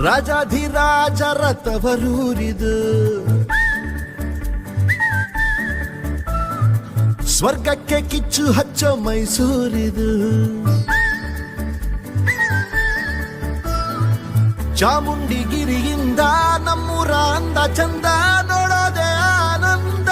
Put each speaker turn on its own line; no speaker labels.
ರಾಜಾಧಿರಾಜರ ತವರೂರಿದು, ಸ್ವರ್ಗಕ್ಕೆ ಕಿಚ್ಚು ಹಚ್ಚೋ ಮೈಸೂರಿದು. ಚಾಮುಂಡಿಗಿರಿಯಿಂದ ನಮ್ಮೂರ ಅಂದ ಚಂದ ನೋಡೋದೆ ಆನಂದ.